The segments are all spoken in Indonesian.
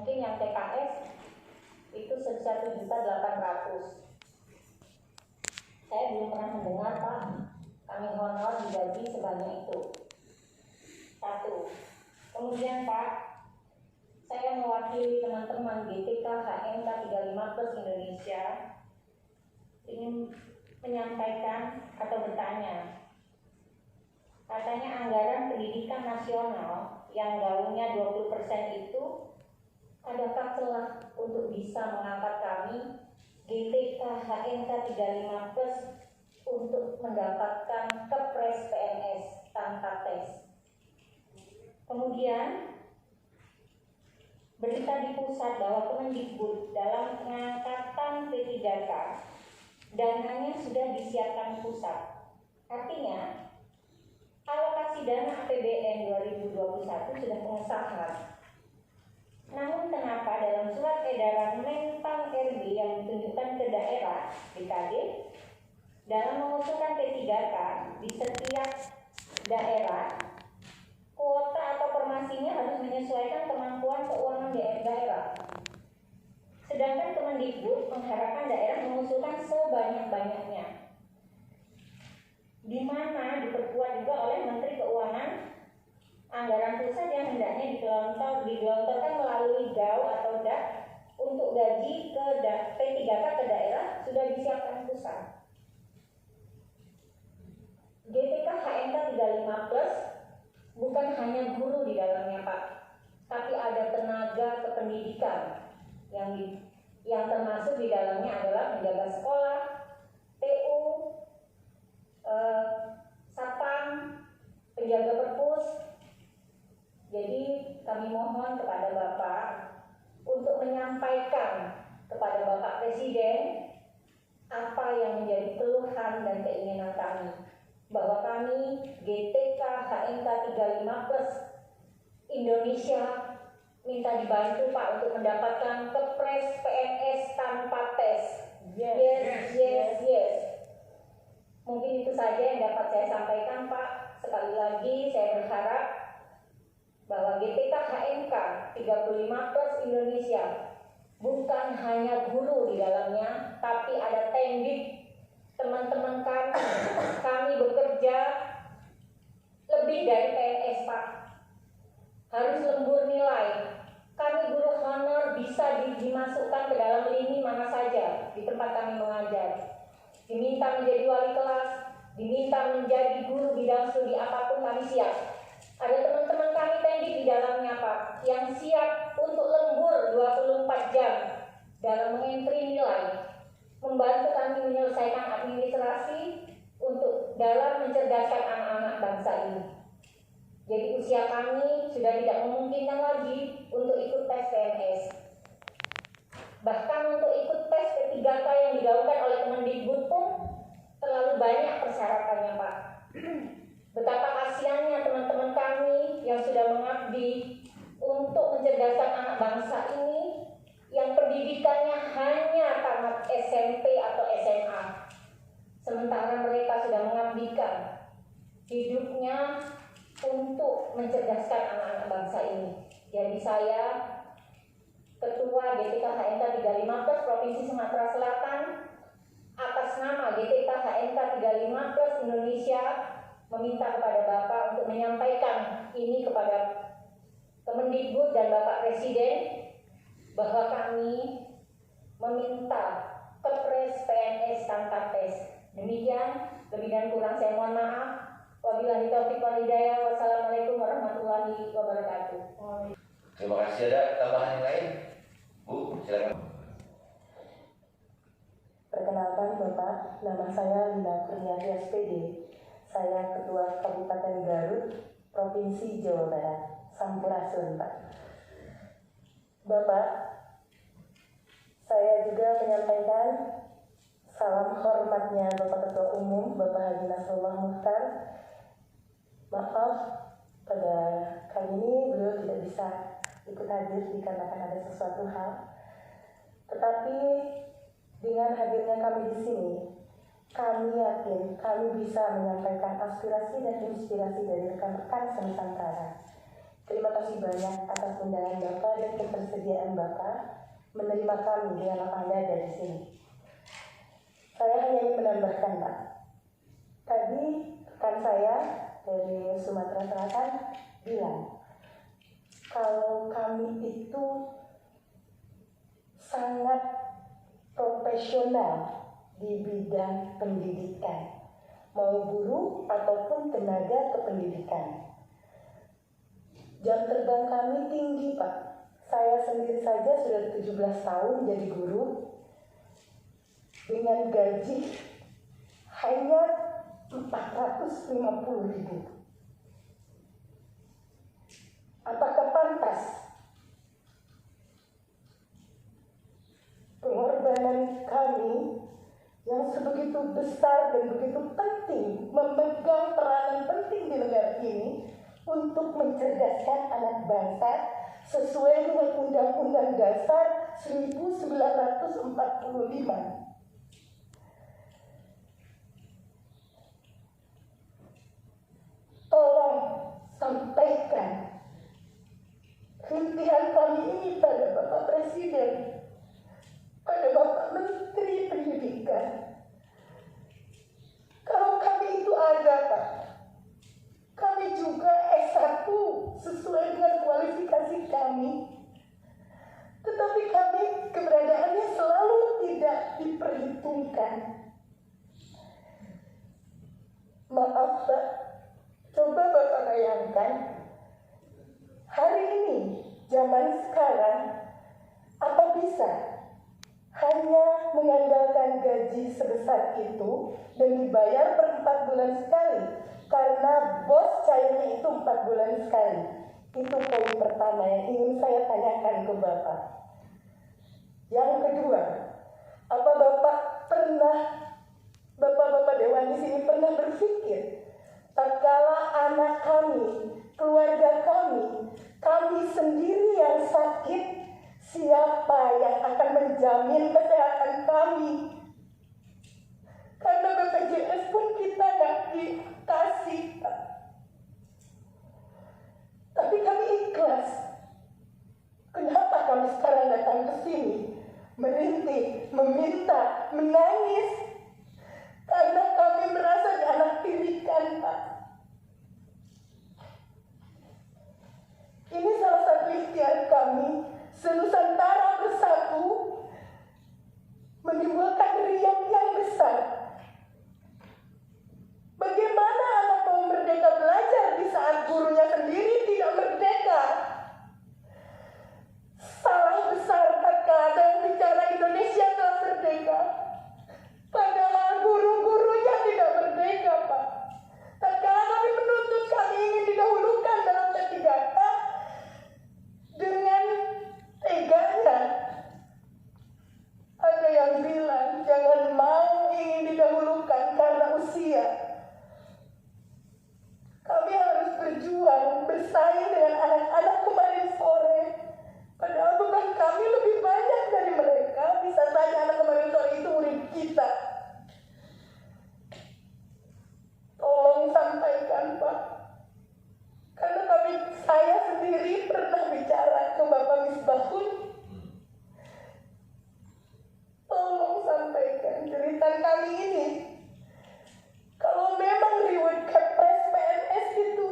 Mungkin yang TKS itu 1.800.000. Saya belum pernah mendengar Pak, kami honor digaji sebanyak itu. Satu. Kemudian Pak, saya mewakili teman-teman GTK HMK 35 Plus Indonesia ingin menyampaikan atau bertanya. Katanya anggaran pendidikan nasional yang gaungnya 20% itu, adakah celah untuk bisa mengangkat kami GTK HMK 35 Plus untuk mendapatkan kepres PNS tanpa tes? Kemudian berita di pusat bahwa Kemendikbud dalam pengangkatan P3K dananya sudah disiapkan pusat. Artinya alokasi dana APBN 2021 sudah pengesahan. Namun kenapa dalam surat edaran Menpan RB yang ditunjukkan ke daerah DKD dalam mengusulkan P3K di setiap daerah, kuota atau formasinya harus menyesuaikan kemampuan keuangan daerah. Sedangkan Kemendikbud mengharapkan daerah mengusulkan sebanyak-banyaknya, di mana diperkuat juga oleh Menteri Keuangan anggaran pusat yang hendaknya digelontorkan melalui DAU atau DAK untuk gaji ke P3K ke daerah sudah disiapkan pusat. GTK HMK 35 Plus bukan hanya guru di dalamnya Pak, tapi ada tenaga kependidikan yang termasuk di dalamnya adalah penjaga sekolah, PU, satpam, penjaga perpus. Jadi kami mohon kepada Bapak untuk menyampaikan kepada Bapak Presiden apa yang menjadi keluhan dan keinginan kami, bahwa kami GTK HMK 35 Plus Indonesia minta dibantu Pak untuk mendapatkan kepres PNS tanpa tes. Yes. Mungkin itu saja yang dapat saya sampaikan Pak. Sekali lagi saya berharap bahwa GTK HMK 35 Plus Indonesia bukan hanya guru di dalamnya, tapi ada tendik. Teman-teman kami bekerja lebih dari PNS Pak, harus lembur nilai. Kami guru honor bisa dimasukkan ke dalam lini mana saja di tempat kami mengajar. Diminta menjadi wali kelas, diminta menjadi guru bidang studi apapun kami siap. Ada teman-teman kami tendik di dalamnya Pak, yang siap untuk lembur 24 jam dalam mengentri nilai, membantu kami menyelesaikan administrasi untuk dalam mencerdaskan anak-anak bangsa ini. Jadi usia kami sudah tidak memungkinkan lagi untuk ikut tes PNS. Bahkan untuk ikut tes P3K yang digaungkan oleh Kemendikbud pun terlalu banyak persyaratannya Pak. Betapa kasihannya teman-teman kami yang sudah mengabdi untuk mencerdaskan anak bangsa ini, yang pendidikannya hanya tamat SMP atau SMA, sementara mereka sudah mengabdikan hidupnya untuk mencerdaskan anak-anak bangsa ini. Jadi saya, Ketua GTK HMK 35 Plus Provinsi Sumatera Selatan, atas nama GTK HMK 35 Plus Indonesia, meminta kepada Bapak untuk menyampaikan ini kepada Kemendikbud dan Bapak Presiden, bahwa kami meminta kepres PNS tanpa tes. Demikian, lebih dan kurang saya mohon maaf. Wabillahi taufiq wal hidayah. Wassalamualaikum warahmatullahi wabarakatuh. Terima kasih. Ada tambahan yang lain? Bu, silakan. Perkenalkan Bapak, nama saya Lina Kurniati SPD. Saya Ketua Kabupaten Garut, Provinsi Jawa Barat, Sampurasun Pak. Bapak, saya juga menyampaikan salam hormatnya Bapak Ketua Umum, Bapak Haji Nasrullah Mukhtar. Maaf, pada kali ini beliau tidak bisa ikut hadir dikarenakan ada sesuatu hal. Tetapi dengan hadirnya kami di sini, kami yakin kami bisa menyampaikan aspirasi dan inspirasi dari rekan-rekan senusantara. Terima kasih banyak atas undangan Bapak dan ketersediaan Bapak menerima kami di anak Anda dari sini. Saya hanya ingin menambahkan, Pak. Tadi rekan saya dari Sumatera Selatan bilang, kalau kami itu sangat profesional di bidang pendidikan, mau guru ataupun tenaga kependidikan. Jam terbang kami tinggi, Pak. Saya sendiri saja sudah 17 tahun jadi guru dengan gaji hanya 450.000. Apakah pantas pengorbanan kami yang sebegitu besar dan begitu penting, memegang peranan penting di negara ini untuk mencerdaskan anak bangsa sesuai dengan Undang-Undang Dasar 1945. Tolong sampaikan impian kami ini pada Bapak Presiden, pada Bapak Menteri Pendidikan. Kalau kami itu ada, Pak, kami juga S1 sesuai dengan kualifikasi kami, tetapi kami keberadaannya selalu tidak diperhitungkan. Maaf, Pak, coba Bapak bayangkan, hari ini, zaman sekarang, apa bisa hanya mengandalkan gaji sebesar itu dan dibayar per 4 bulan sekali? Karena bos cairnya itu 4 bulan sekali. Itu poin pertama yang ingin saya tanyakan ke Bapak. Yang kedua, apa Bapak pernah, Bapak-bapak Dewan di sini pernah berpikir, tatkala anak kami, keluarga kami sendiri yang sakit, siapa yang akan menjamin kesehatan kami? Karena BPJS pun kita nggak dikasih, Pak. Tapi kami ikhlas. Kenapa kami sekarang datang ke sini? Merintih, meminta, menangis. Karena kami merasa dianaktirikan, Pak. Ini salah satu ikhtiar kami, senusantara bersatu, menimbulkan riang yang besar. Bagaimana anak mau merdeka belajar di saat gurunya sendiri tidak merdeka? Salah besar tatkala ada yang bicara Indonesia telah merdeka, padahal guru-gurunya tidak merdeka, Pak. Tatkala kami menuntut kami ingin didahulukan dalam P3K, dengan teganya ada yang bilang jangan mau ingin didahulukan karena usia. Kami harus berjuang, bersaing dengan anak-anak kemarin sore. Padahal beban kami lebih banyak dari mereka. Bisa saja anak kemarin sore itu murid kita. Tolong sampaikan, Pak. Karena saya sendiri pernah bicara ke Bapak Misbahun. Tolong sampaikan cerita kami ini. Kalau memang reward Kepres PNS itu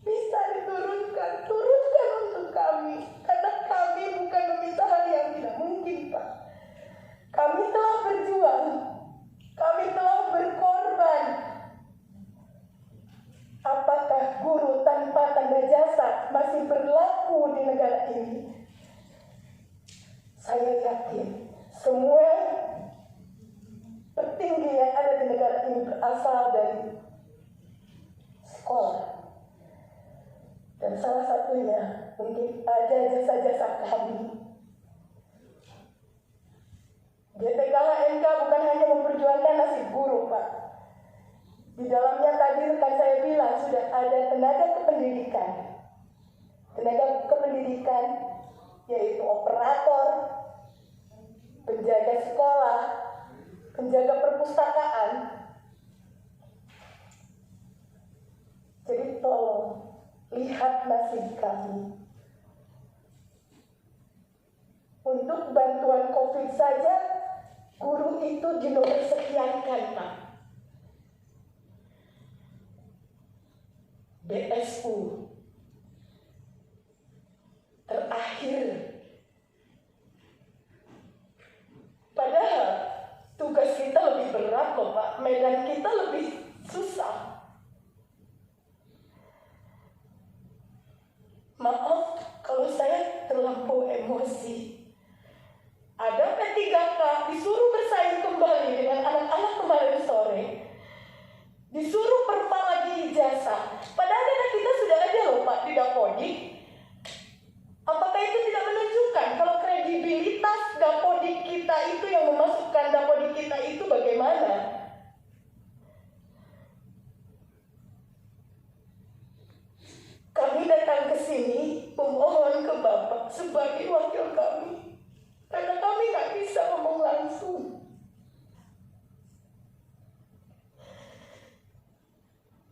bisa diturunkan, turunkan untuk kami. Karena kami bukan meminta hal yang tidak mungkin, Pak. Kami telah berjuang. Kami telah berkorban. Apakah guru tanpa tanda jasa masih berlaku di negara ini? Saya yakin semua petinggi yang ada di negara ini berasal dari sekolah. Dan salah satunya mungkin ada jasa-jasa kami. GTKHNK bukan hanya memperjuangkan nasib guru, Pak. Di dalamnya tadi rekan saya bilang sudah ada tenaga kependidikan. Tenaga kependidikan yaitu operator, penjaga sekolah, penjaga perpustakaan. Jadi tolong lihat nasib kami. Untuk bantuan COVID saja, guru itu di nomor sekiankan, Pak. BSU terakhir. Padahal tugas kita lebih berat loh, Pak. Medan kita lebih susah. Maaf kalau saya terlampau emosi. Ada P3K disuruh bersaing kembali dengan anak-anak kemarin sore. Disuruh perpa lagi ijazah. Padahal anak kita sudah ada loh, Pak, di Dapodik. Apakah itu tidak menunjukkan kalau kredibilitas Dapodik kita itu yang memasukkan Dapodik kita itu bagaimana? Kami datang ke sini memohon ke Bapak sebagai wakil kami. Karena kami nggak bisa ngomong langsung.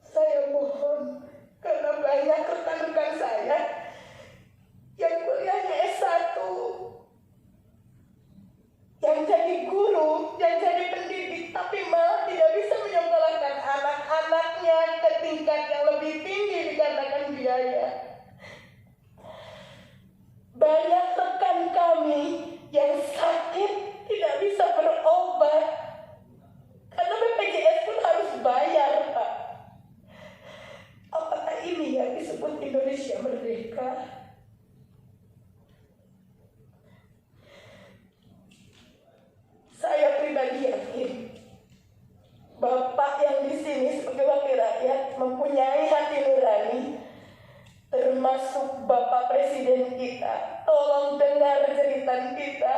Saya mohon, karena banyak rekan-rekan saya yang kuliahnya S1, yang jadi guru, yang jadi pendidik, tapi malah tidak bisa menyekolahkan anak-anaknya ke tingkat yang lebih tinggi dikarenakan biaya. Banyak rekan kami yang sakit tidak bisa berobat karena BPJS pun harus bayar, Pak. Apakah ini yang disebut Indonesia merdeka? Saya pribadi yakin Bapak yang di sini sebagai wakil rakyat mempunyai hati nurani, termasuk Bapak Presiden kita. Tolong dengar cerita kita,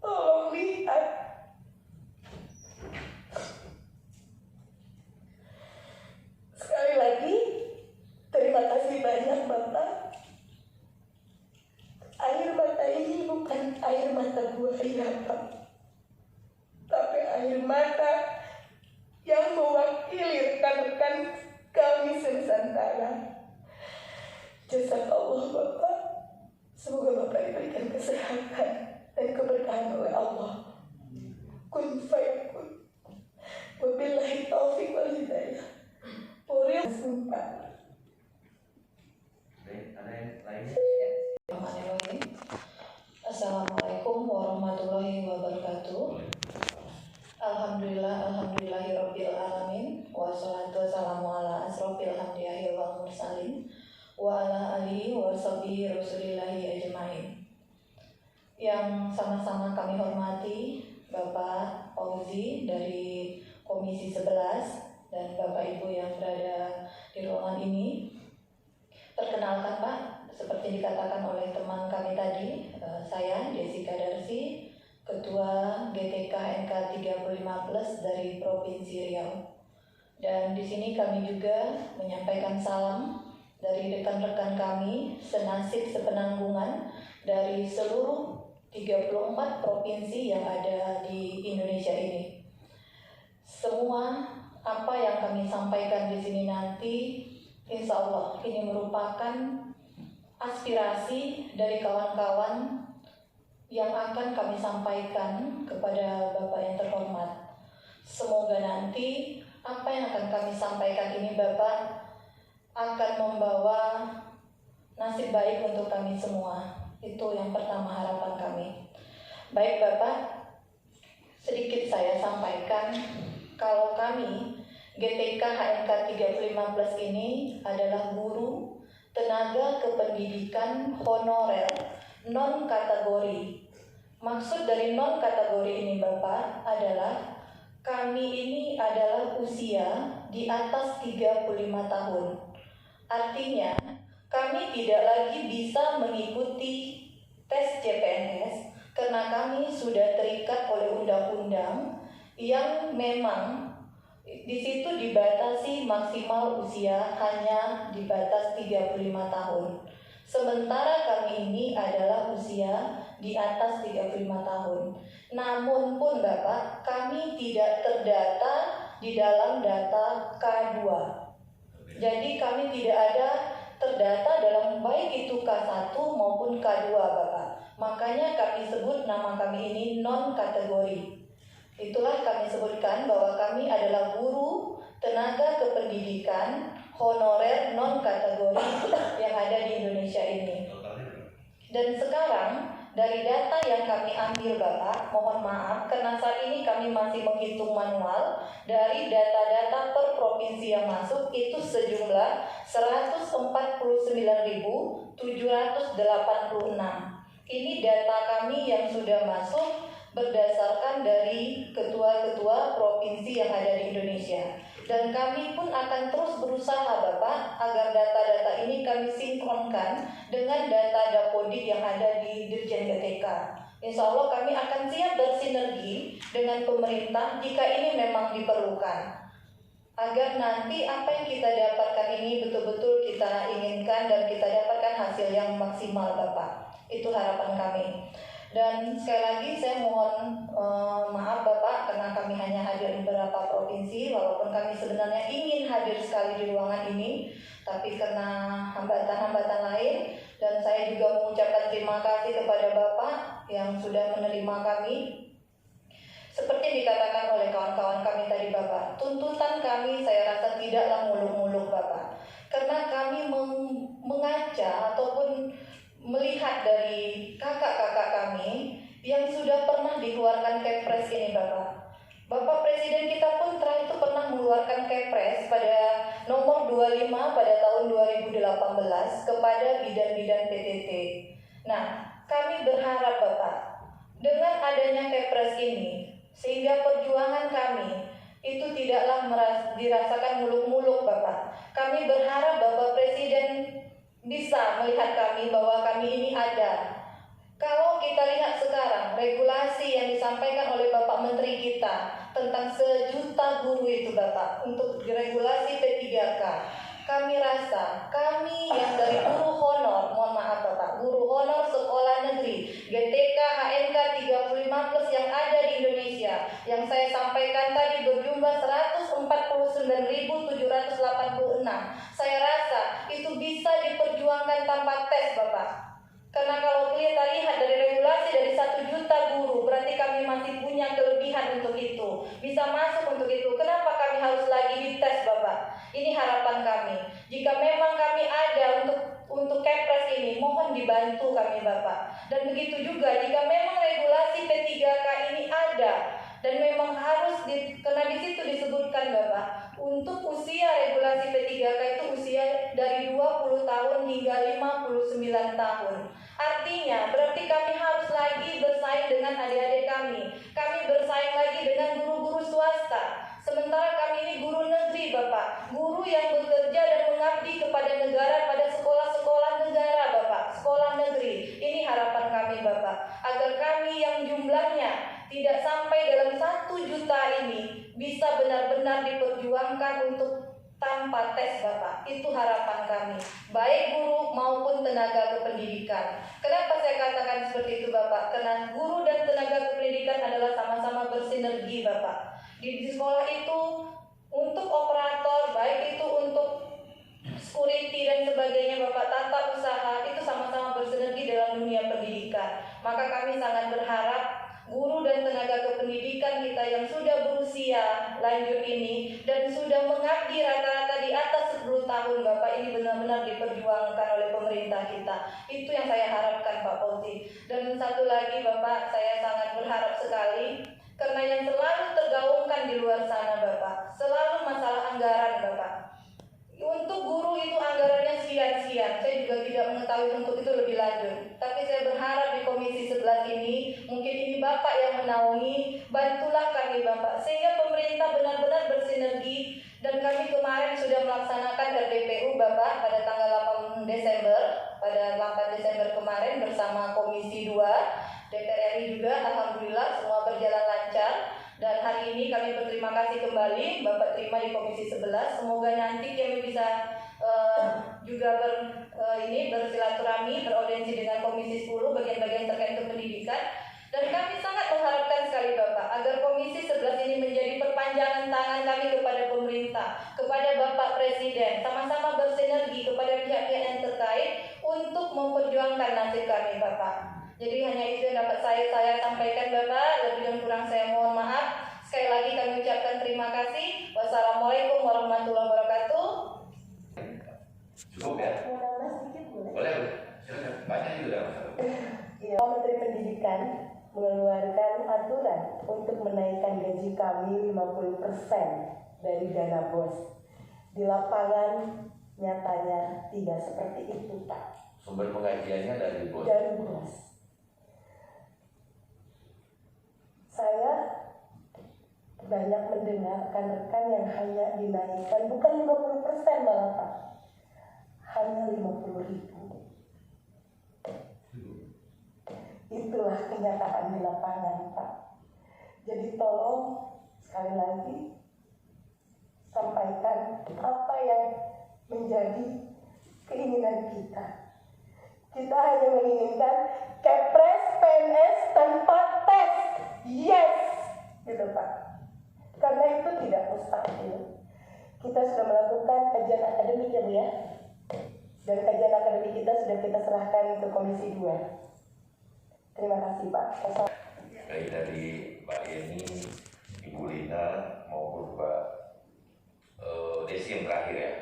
tolong lihat. Sekali lagi, terima kasih banyak Bapak. Air mata ini bukan air mata buaya, Pak, tapi air mata yang mewakili rekan-rekan kami Nusantara. Jazakallah Bapak. Semoga Bapak diberikan kesehatan dan keberkahan oleh Allah. Kun fayakun. Wabillahi taufiq wal hidayah. Puri sumpah. Ada yang lain? Assalamualaikum warahmatullahi wabarakatuh. Alhamdulillahirabbil alamin. Wassalatu wassalamu ala asrofil anbiya'i wal mursalin wa ala alihi wa sahbihi rasulillahi ajmain. Yang sama-sama kami hormati Bapak Fauzi dari Komisi 11 dan Bapak Ibu yang berada di ruangan ini. Perkenalkan Pak, seperti dikatakan oleh teman kami tadi, saya Jessica Darsi, Ketua GTK NK 35+ dari Provinsi Riau. Dan di sini kami juga menyampaikan salam dari rekan-rekan kami senasib sepenanggungan dari seluruh 34 provinsi yang ada di Indonesia ini. Semua apa yang kami sampaikan di sini nanti, insya Allah ini merupakan aspirasi dari kawan-kawan yang akan kami sampaikan kepada Bapak yang terhormat. Semoga nanti apa yang akan kami sampaikan ini Bapak akan membawa nasib baik untuk kami semua. Itu yang pertama harapan kami. Baik Bapak, sedikit saya sampaikan kalau kami GTK HNK 35+ ini adalah guru tenaga kependidikan honorer non-kategori. Maksud dari non-kategori ini Bapak adalah kami ini adalah usia di atas 35 tahun. Artinya, kami tidak lagi bisa mengikuti tes CPNS karena kami sudah terikat oleh undang-undang yang memang di situ dibatasi maksimal usia hanya di batas 35 tahun. Sementara kami ini adalah usia di atas 35 tahun. Namun pun Bapak, kami tidak terdata di dalam data K2. Jadi kami tidak ada terdata dalam baik itu K1 maupun K2 Bapak. Makanya kami sebut nama kami ini non-kategori. Itulah kami sebutkan bahwa kami adalah guru tenaga kependidikan honorer non-kategori yang ada di Indonesia ini. Dan sekarang dari data yang kami ambil Bapak, mohon maaf karena saat ini kami masih menghitung manual. Dari data-data per provinsi yang masuk itu sejumlah 149.786. Ini data kami yang sudah masuk berdasarkan dari ketua-ketua provinsi yang ada di Indonesia. Dan kami pun akan terus berusaha Bapak agar data-data ini kami sinkronkan dengan data Dapodik yang ada di Dirjen GTK. Insya Allah kami akan siap bersinergi dengan pemerintah jika ini memang diperlukan, agar nanti apa yang kita dapatkan ini betul-betul kita inginkan dan kita dapatkan hasil yang maksimal Bapak. Itu harapan kami. Dan sekali lagi saya mohon maaf Bapak karena kami hanya hadir di beberapa provinsi, walaupun kami sebenarnya ingin hadir sekali di ruangan ini, tapi karena hambatan-hambatan lain. Dan saya juga mengucapkan terima kasih kepada Bapak yang sudah menerima kami. Seperti dikatakan oleh kawan-kawan kami tadi Bapak, tuntutan kami saya rasa tidaklah muluk-muluk Bapak, karena kami mengaca ataupun melihat dari kakak-kakak kami yang sudah pernah dikeluarkan Kepres ini Bapak. Bapak Presiden kita pun terakhir itu pernah mengeluarkan Kepres pada nomor 25 pada tahun 2018 kepada bidan-bidan PTT. Nah, kami berharap Bapak, dengan adanya Kepres ini, sehingga perjuangan kami itu tidaklah dirasakan muluk-muluk Bapak. Kami berharap Bapak Presiden bisa melihat kami bahwa kami ini ada. Kalau kita lihat sekarang regulasi yang disampaikan oleh Bapak Menteri kita tentang 1 juta guru itu Bapak untuk regulasi P3K, kami rasa kami yang dari guru honor, mohon maaf Bapak, guru honor sekolah negeri GTK HNK 35 plus yang ada di Indonesia, yang saya sampaikan tadi berjumlah 149.786. Saya rasa itu bisa diperjuangkan tanpa tes Bapak. Karena kalau kita lihat dari regulasi dari 1 juta guru, berarti kami masih punya kelebihan untuk itu, bisa masuk untuk itu. Kenapa kami harus lagi dites Bapak? Ini harapan kami. Jika memang kami ada untuk Kepres ini, mohon dibantu kami Bapak. Dan begitu juga jika memang regulasi P3K ini ada dan memang harus karena di situ disebutkan Bapak, untuk usia regulasi P3K itu usia dari 20 tahun hingga 59 tahun. Artinya berarti kami harus lagi bersaing dengan adik-adik kami. Kami bersaing lagi dengan guru-guru swasta. Sementara kami ini guru negeri Bapak, guru yang bekerja dan mengabdi kepada negara pada sekolah-sekolah negara Bapak, sekolah negeri. Ini harapan kami Bapak, agar kami yang jumlahnya tidak sampai dalam 1 juta ini bisa benar-benar diperjuangkan untuk tanpa tes Bapak. Itu harapan kami, baik guru maupun tenaga kependidikan. Kenapa saya katakan seperti itu Bapak? Karena guru dan tenaga kependidikan adalah sama-sama bersinergi Bapak. Di sekolah itu untuk operator, baik itu untuk security dan sebagainya Bapak, tata usaha, itu sama-sama bersinergi dalam dunia pendidikan. Maka kami sangat berharap guru dan tenaga kependidikan kita yang sudah berusia lanjut ini dan sudah mengabdi rata-rata di atas 10 tahun Bapak, ini benar-benar diperjuangkan oleh pemerintah kita. Itu yang saya harapkan Pak Polti. Dan satu lagi Bapak, saya sangat berharap sekali, karena yang selalu tergaungkan di luar sana Bapak, selalu masalah anggaran Bapak. Untuk guru itu anggarannya sekian-sekian. Saya juga tidak mengetahui untuk itu lebih lanjut. Tapi saya berharap di Komisi 11 ini, mungkin ini Bapak yang menaungi, bantulah kami Bapak, sehingga pemerintah benar-benar bersinergi. Dan kami kemarin sudah melaksanakan RDPU Bapak pada tanggal 8 Desember, pada 8 Desember kemarin bersama Komisi 2 DPR RI juga. Alhamdulillah semua berjalan lancar. Dan hari ini kami berterima kasih kembali Bapak terima di Komisi 11. Semoga nanti kami bisa juga bersilaturahmi, beraudiensi dengan Komisi 10 bagian-bagian terkait pendidikan. Dan kami sangat mengharapkan sekali Bapak agar Komisi 11 ini menjadi perpanjangan tangan kami kepada pemerintah meminta kepada Bapak Presiden sama-sama bersinergi kepada pihak-pihak yang terkait untuk memperjuangkan nasib kami Bapak. Jadi hanya itu yang dapat saya sampaikan Bapak, lebih dan kurang saya mohon maaf. Sekali lagi kami ucapkan terima kasih. Wassalamualaikum warahmatullahi wabarakatuh. Cukup ya? Mau nambah sedikit boleh? Boleh, silakan. Banyak juga. Ya, Menteri Pendidikan mengeluarkan aturan untuk menaikkan gaji kami 50% dari dana BOS. Di lapangan nyatanya tidak seperti itu, Pak. Sumber pengajiannya dari bos. Dari BOS. Saya banyak mendengar rekan-rekan yang hanya dinaikkan bukan 50% malah, Pak. Hanya 50.000. Itulah kenyataan di lapangan, Pak. Jadi tolong sekali lagi sampaikan apa yang menjadi keinginan kita. Kita hanya menginginkan Kepres PNS tanpa tes. Yes, gitu Pak. Karena itu tidak mustahil. Kita sudah melakukan kajian akademik ya Bu ya. Dan kajian akademik kita sudah kita serahkan ke Komisi 2. Terima kasih Pak. Baik dari Mbak Yeni, Ibu Lina maupun Mbak Desi yang terakhir ya.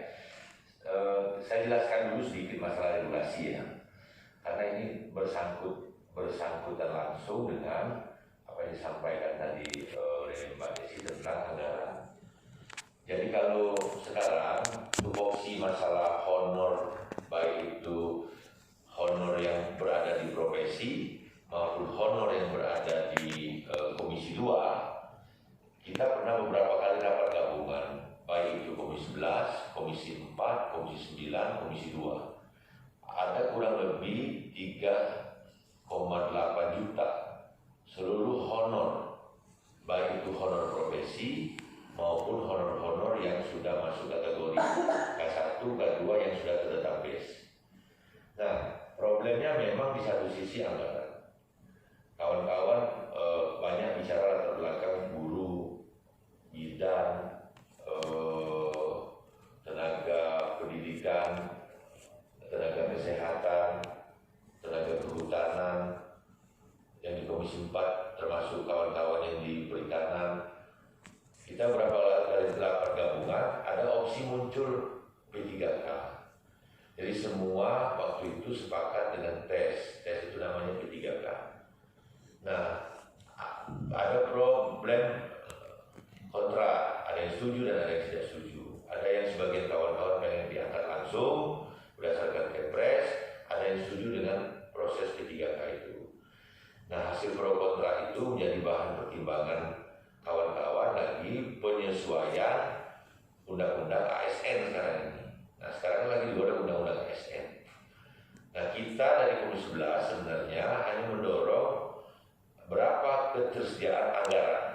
Saya jelaskan dulu sedikit masalah regulasi ya. Karena ini bersangkutan langsung dengan apa yang disampaikan tadi oleh Mbak Desi tentang anggaran. Jadi kalau sekarang tupoksi masalah honor, baik itu honor yang berada di profesi maupun honor yang berada di Komisi 2, kita pernah beberapa kali rapat gabungan, baik itu Komisi 11, Komisi 4, Komisi 9, Komisi 2. Ada kurang lebih 3,8 juta seluruh honor, baik itu honor profesi maupun honor-honor yang sudah masuk kategori K1, K2 yang sudah terdatabase. Nah, problemnya memang di satu sisi anggaran. Kawan-kawan banyak bicara latar belakang guru, bidan, tenaga pendidikan, tenaga kesehatan, tenaga kehutanan, yang di Komisi 4 termasuk kawan-kawan yang di perikanan. Kita berapa kali rapat gabungan, ada opsi muncul P3K. Jadi semua waktu itu sepakat dengan tes itu namanya P3K. Nah, ada problem kontra, ada yang setuju dan ada yang tidak setuju. Ada yang sebagian kawan-kawan pengen diangkat langsung berdasarkan Kepres, ada yang setuju dengan proses P3K itu. Nah, hasil pro kontra itu menjadi bahan pertimbangan kawan-kawan lagi penyesuaian undang-undang ASN sekarang ini. Nah, sekarang lagi juga ada undang-undang ASN. Nah, kita dari Komisi 11 sebenarnya hanya mendorong berapa ketersediaan anggaran.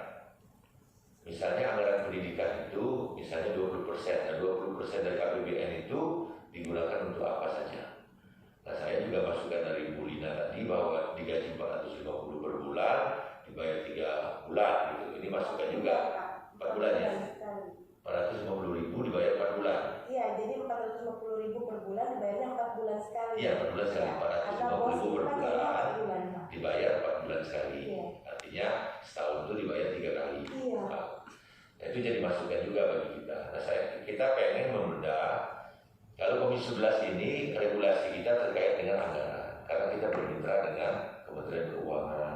Misalnya anggaran pendidikan itu misalnya 20%, dan 20% dari APBN itu digunakan untuk apa saja. Nah, saya juga masukkan dari Bu Lina tadi bahwa digaji 450 per bulan, dibayar 3 bulan gitu. Ini masukkan juga 4 bulan ya. 450.000 dibayar 4 bulan. Iya, jadi 450.000 per bulan dibayarnya 4 bulan sekali. Iya, 4 bulan sekali. 450.000 per bulan dibayar 4 bulan sekali. Iya. Artinya setahun itu dibayar 3 kali. Iya. Nah, itu jadi masukan juga bagi kita. Nah, kita pengen membedah. Kalau Komisi 11 ini regulasi kita terkait dengan anggaran, karena kita bermitra dengan Kementerian Keuangan,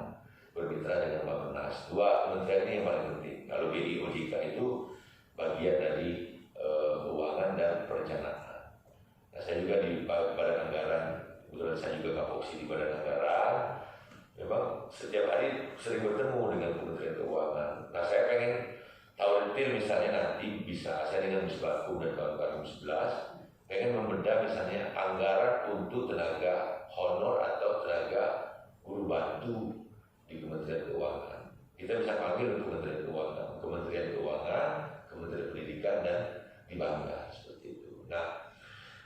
bermitra dengan Bappenas. 2 kementerian ini yang paling penting. Kalau BI OJK itu bagian dari keuangan dan perencanaan. Nah, saya juga di Badan Anggaran, kebetulan saya juga kapoksi di Badan Anggaran. Memang setiap hari sering bertemu dengan Kementerian Keuangan. Nah, saya pengen tahu detail misalnya nanti bisa saya dengan Misbakum dan kawan-kawan 11 pengen membedah misalnya anggaran untuk tenaga honor atau tenaga guru bantu di Kementerian Keuangan. Kita bisa panggil Kementerian Keuangan, Kementerian Pendidikan dan di Bangga seperti itu. Nah,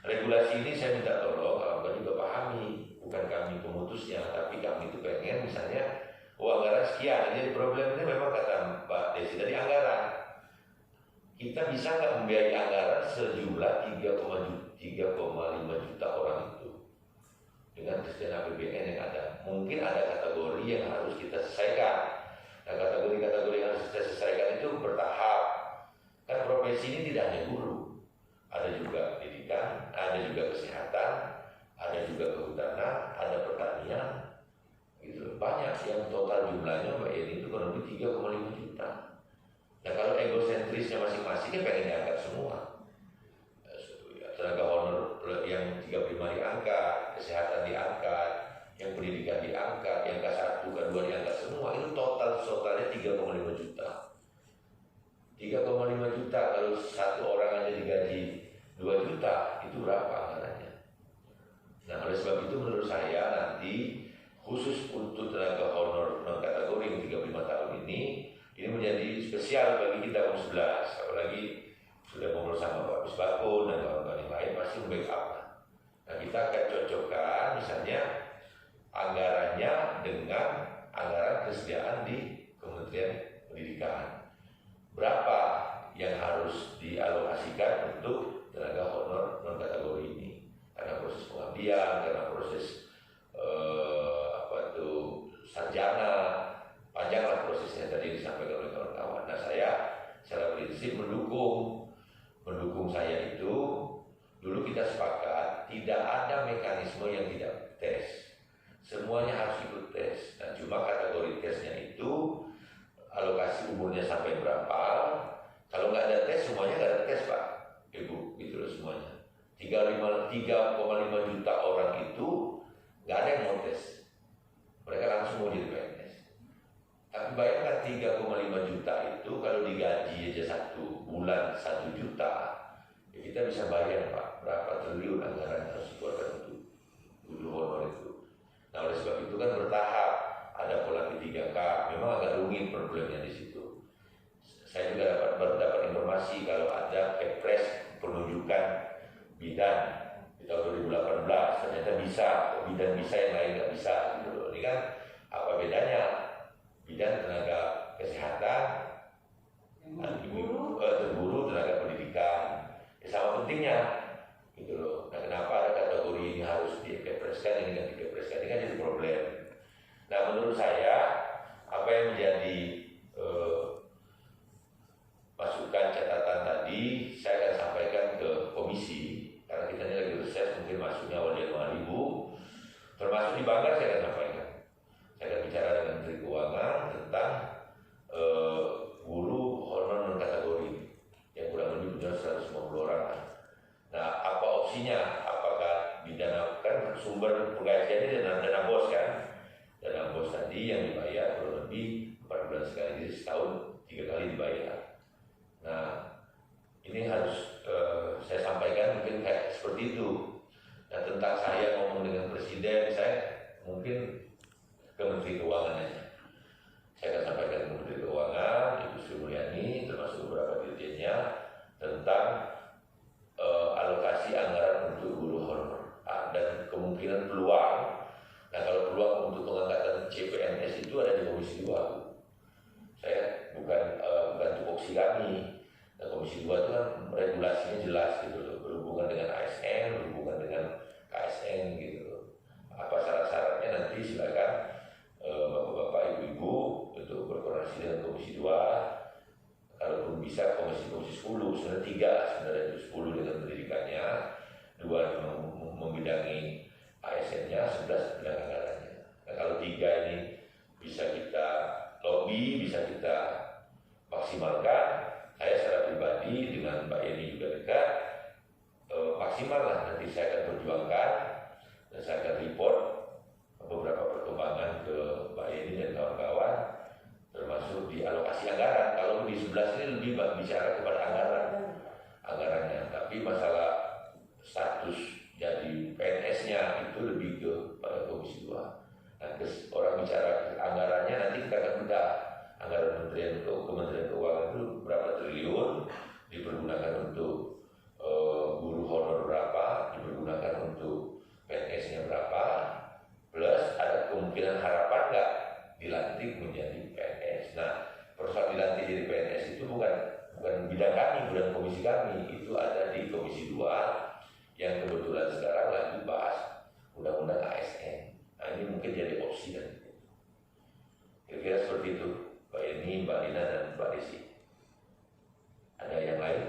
regulasi ini saya minta tolong kawan-kawan juga pahami, bukan kami pemutusnya, tapi kami itu pengen misalnya anggaran sekian. Jadi problemnya memang kata Mbak Desi dari anggaran. kita bisa nggak membiayai anggaran sejumlah 3,5 juta orang itu dengan kesediaan APBN yang ada. Mungkin ada kategori yang harus kita selesaikan. Nah, kategori-kategori yang harus kita selesaikan itu bertahap. Kan profesi ini tidak hanya guru, ada juga pendidikan, ada juga kesehatan, ada juga kehutanan, ada pertanian, gitu. Banyak yang total jumlahnya Mbak Yeni itu kurang lebih 3,5 juta. Nah, kalau egosentrisnya masing-masing ya pengen diangkat semua. Tenaga honor yang 35 diangkat, kesehatan diangkat, yang pendidikan diangkat, yang K1, K2 diangkat semua. Itu totalnya 3,5 juta. 3,5 juta kalau satu orang aja digaji 2 juta, itu berapa anggarannya? Nah, oleh sebab itu menurut saya nanti khusus untuk tenaga honor non kategori yang 35 tahun ini menjadi spesial bagi kita Om 11, apalagi sudah ngobrol sama Pak Bisbakun dan kawan-kawan yang lain pasti membackup. Nah, kita akan cocokkan misalnya anggarannya dengan anggaran kesediaan di Kementerian Pendidikan. Berapa yang harus dialokasikan untuk tenaga honor non kategori ini? Karena proses pengabdian, karena proses sarjana, panjanglah prosesnya tadi disampaikan oleh kawan-kawan. Nah, saya secara prinsip mendukung saya itu. Dulu kita sepakat tidak ada mekanisme yang tidak tes, semuanya harus ikut tes. Nah, cuma kategori tesnya itu alokasi umurnya sampai berapa. Kalau nggak ada tes, semuanya nggak ada tes Pak Ibu, gitu loh semuanya. 3,5 juta orang itu nggak ada yang mau tes, mereka langsung mau jadi PNS. Tapi bayangkan 3,5 juta itu kalau digaji aja 1 bulan 1 juta, ya kita bisa bayar Pak berapa triliun anggaran yang harus dikeluarkan untuk guru honor itu. Nah, oleh sebab itu kan bertahap, ada pola P3K, memang agak rumit problemnya di situ. Saya juga dapat informasi kalau ada kepres penunjukan bidan di tahun 2018, ternyata bisa, bidan bisa yang lain nggak bisa gitu loh. Ini kan apa bedanya? Bidan tenaga kesehatan, guru tenaga pendidikan, ya sama pentingnya gitu loh. Nah, kenapa ada kategori ini harus dikepreskan, ini nggak dikepreskan, ini kan jadi problem. Nah, menurut saya apa yang menjadi masukan catatan tadi saya akan sampaikan ke komisi, karena kita ini lagi reses, mungkin masuknya awal Januari Bu, termasuk di Banggar saya akan sampaikan. Saya akan bicara dengan Menteri Keuangan tentang guru honor non kategori yang kurang lebih punya 150 orang. Nah, apa opsinya? Apakah didanakan sumber penggajiannya dana bos kan? Dana bos tadi yang dibayar kurang lebih 4 bulan sekali, jadi setahun 3 kali dibayar. Nah, ini harus saya sampaikan mungkin kayak seperti itu. Nah, tentang saya ngomong dengan Presiden, saya mungkin ke Menteri Keuangan aja. Saya akan sampaikan ke Menteri Keuangan, Ibu Sri Mulyani, termasuk beberapa dirjennya tentang alokasi anggaran untuk guru honor dan kemungkinan peluang. Nah, kalau peluang untuk pengangkatan CPNS itu ada di Komisi 2. Saya bukan tupoksi kami. Nah, Komisi 2 itu kan regulasinya jelas gitu loh, berhubungan dengan ASN, berhubungan dengan KSN gitu loh. Apa syarat-syaratnya nanti silakan Bapak-bapak, Ibu-ibu untuk berkoordinasi dengan Komisi 2. Kalaupun bisa Komisi 10, sebenarnya 3 sebenarnya itu 10 dengan pendidikannya, 2 membidangi ASN-nya, 11 bidang anggarannya. Nah, kalau 3 ini bisa kita lobby, bisa kita maksimalkan, saya secara pribadi dengan Mbak Yeni juga dekat, maksimal lah nanti saya akan perjuangkan dan saya akan report beberapa perkembangan ke Mbak Yeni dan kawan-kawan, termasuk di alokasi anggaran. Kalau di 11 ini lebih bicara kepada anggarannya, tapi masalah status jadi PNS-nya itu lebih ke pada Komisi 2. Nah, orang bicara anggarannya nanti kita akan bedah anggaran Kementerian Keuangan itu berapa triliun dipergunakan untuk guru honor berapa, dipergunakan untuk PNS-nya berapa, plus ada kemungkinan harapan nggak dilantik menjadi PNS. Nah, persoalan dilantik jadi PNS itu bukan bukan bidang kami, bukan komisi kami, itu ada di Komisi 2 yang kebetulan sekarang lagi bahas undang-undang ASN. Nah, ini mungkin jadi opsi dan kira-kira seperti itu, Mbak Eni, Mbak Lina, dan Mbak Desi. Ada yang lain?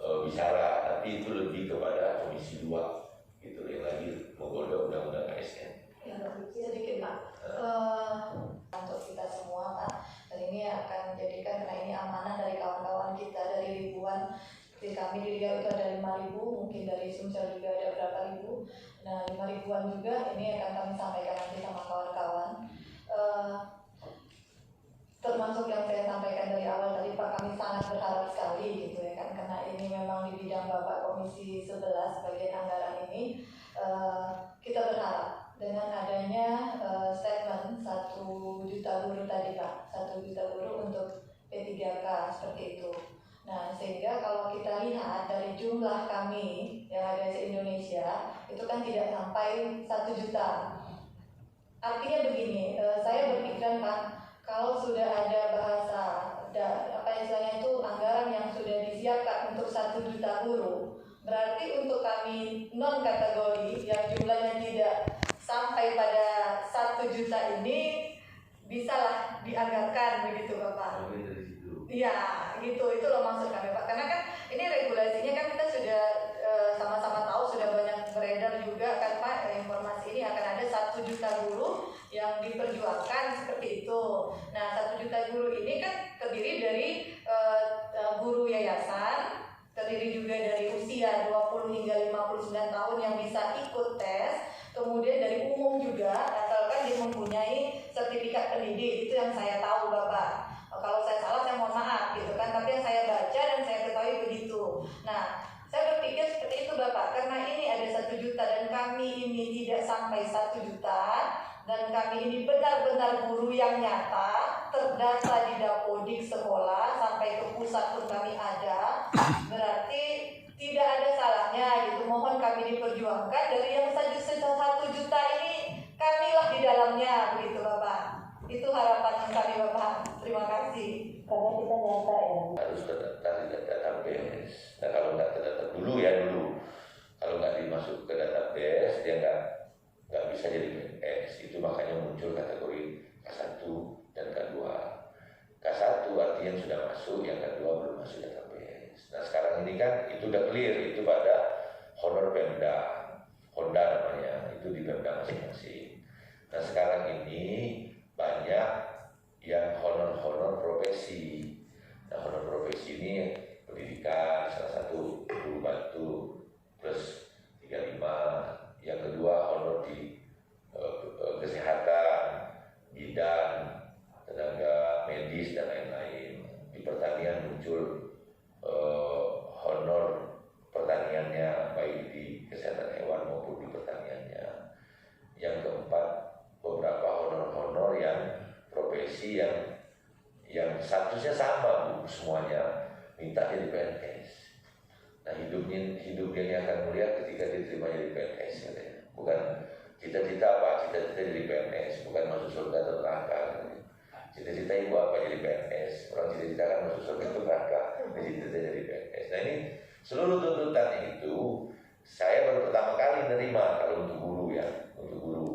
Bicara, tapi itu lebih kepada Komisi 2 gitu, yang lagi menggodok undang-undang ASN. Ya, sedikit Pak. Untuk kita semua Pak, dan ini akan menjadikan, karena ini amanah dari kawan-kawan kita, dari ribuan. Seperti kami di Riau itu ada 5.000, mungkin dari Sumsel juga ada berapa ribu. Nah, 5.000-an juga ini akan kami sampaikan nanti sama kawan-kawan. Termasuk yang saya sampaikan dari awal tadi Pak, kami sangat berharap sekali gitu ya kan, karena ini memang di bidang Bapak Komisi 11 bagian anggaran ini. Kita berharap dengan adanya statement 1 juta guru tadi Pak, 1 juta guru untuk P3K seperti itu. Nah, sehingga kalau kita lihat dari jumlah kami yang ada di Indonesia itu kan tidak sampai 1 juta. Artinya begini, saya berpikiran Pak, kalau sudah ada bahasa apa istilahnya itu anggaran yang sudah disiapkan untuk 1 juta guru, berarti untuk kami non kategori yang jumlahnya tidak sampai pada 1 juta ini bisalah dianggarkan begitu Bapak. Iya, gitu, itu loh maksud kami Pak. Karena kan ini regulasinya kan kita sudah sama-sama tahu, sudah banyak beredar juga kan Pak, informasi ini akan ada 1 juta guru yang diperjuangkan seperti itu. Nah, 1 juta guru ini kan terdiri dari guru yayasan, terdiri juga dari usia 20 hingga 59 tahun yang bisa ikut tes, kemudian dari umum juga, asalkan dia mempunyai sertifikat pendidik, itu yang saya tahu Bapak. Kalau saya salah saya mohon maaf gitu kan, tapi yang saya baca dan saya ketahui begitu. Nah, saya berpikir seperti itu Bapak, karena ini ada 1 juta dan kami ini tidak sampai 1 juta, dan kami ini benar-benar guru yang nyata, terdata di Dapodik sekolah, sampai ke pusat pun kami ada, berarti tidak ada salahnya gitu. Mohon kami diperjuangkan dari yang 1 juta ini, kamilah di dalamnya begitu Bapak. Itu harapan kami Bapak. Terima kasih. Karena kita nyata ya. Harus terdaftar di database. Nah, kalau nggak terdaftar dulu ya dulu. Kalau nggak dimasuk ke database, dia nggak bisa jadi PNS. Itu makanya muncul kategori K1 dan K2. K1 artinya sudah masuk, yang K2 belum masuk database. Nah, sekarang ini kan itu udah clear, itu pada honor Pemda, Honda namanya, itu di Pemda masing-masing. Nah, sekarang ini banyak yang honor profesi. Nah, honor profesi ini pendidikan, salah satu guru bantu plus 35, yang kedua honor di kesehatan, bidan, tenaga medis dan lain-lain. Di pertanian muncul honor pertaniannya, baik di kesehatan hewan maupun di pertaniannya. Yang keempat, beberapa honor-honor yang profesi yang statusnya sama Bu, semuanya minta jadi PNS. Nah, hidupnya ini akan mulia ketika diterima jadi PNS katanya. Bukan cita-cita apa, cita-cita jadi PNS, bukan masuk surga atau neraka. Cita-cita ibu apa jadi PNS? Orang cita-cita kan masuk surga atau neraka, cita-cita jadi PNS. Nah, ini seluruh tuntutan itu saya baru pertama kali menerima kalau untuk guru ya, untuk guru.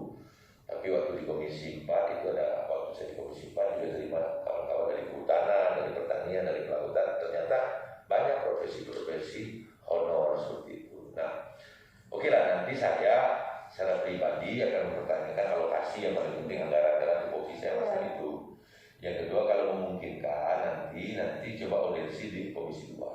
Tapi waktu di Komisi 4 itu ada, waktu saya di Komisi 4 juga terima kawan-kawan dari kehutanan, dari pertanian, dari kelautan, ternyata banyak profesi-profesi honor seperti itu. Nah, oke lah, nanti saya secara pribadi akan mempertanyakan alokasi yang paling penting anggaran tupoksi saya masalah itu. Yang kedua, kalau memungkinkan nanti coba audiensi di Komisi 2.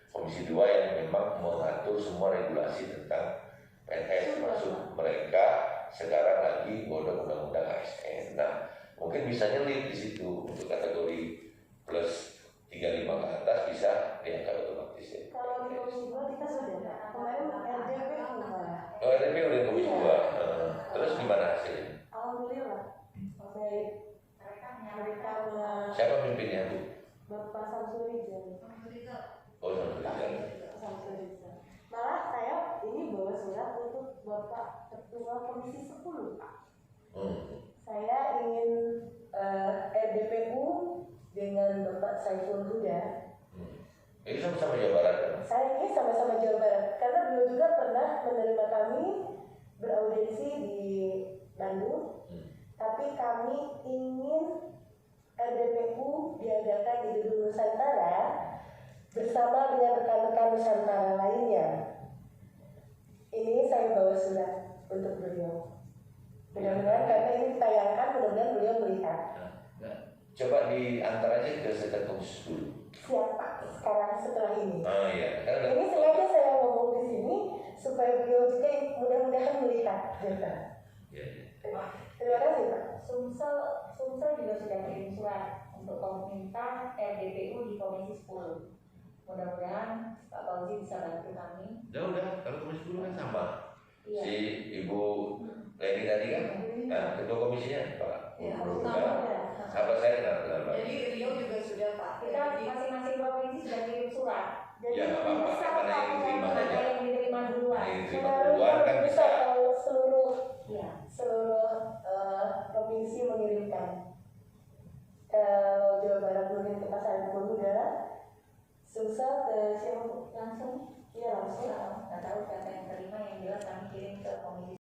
Komisi 2 yang memang mengatur semua regulasi tentang PNS, termasuk mereka sekarang lagi godok undang-undang ASN. Nah, mungkin bisa nyelip di situ untuk kategori plus 35 ke atas bisa diangkat otomatis ya. Kalau di Komisi 2 kita sudah kemarin RDP enggak. Oh, RDP udah Komisi 2. Terus gimana hasilnya? Alhamdulillah. Mereka Siapa pimpinnya Bu? Bapak Samsul Rizal. Oh, Samsul Rizal. Malah saya ini bawa surat untuk Bapak Ketua Komisi 10 Pak. Saya ingin RDPU dengan Bapak Bapak Saiful Huda. Ini sama-sama Jawa Barat kan? Saya ini sama-sama Jawa Barat, karena beliau juga pernah menerima kami beraudiensi di Bandung, tapi kami ingin RDPU diadakan di Gedung Nusantara bersama dengan rekan-rekan Nusantara lainnya. Ini saya bawa surat untuk beliau. Mudah-mudahan karena ini ditayangkan, mudah-mudahan beliau melihat. Nah, coba diantar aja ke Sekretariat Komisi 10. Siapa sekarang setelah ini? Oh iya, karena Ini sengaja saya ngomong di sini supaya beliau juga mudah-mudahan melihat. ya. Terima kasih Pak. Sumsel juga sudah kirim surat untuk meminta RDPU di Komisi 10. Mudah-mudahan Pak Fauzi bisa bantu kami. Udah, kalau Komisi 10 kan sama. Iya. Si Ibu Leni tadi kan, nah, ketua komisinya Pak. Ya, Sahabat saya kenal Pak. Jadi Rio juga sudah Pak. Kita masing-masing provinsi sudah kirim surat. Jadi Ya, nggak apa-apa. bisa Mana yang diterima mana saja. yang diterima duluan. Yang diterima Menaruh duluan kan bisa. kalau seluruh Iya. provinsi mengirimkan. Kalau Jawa Barat mengirim ke Pasar Pemuda, Sumsel ke siapa? Langsung? Iya langsung. Nggak tahu siapa yang terima, yang jelas kami kirim ke Komisi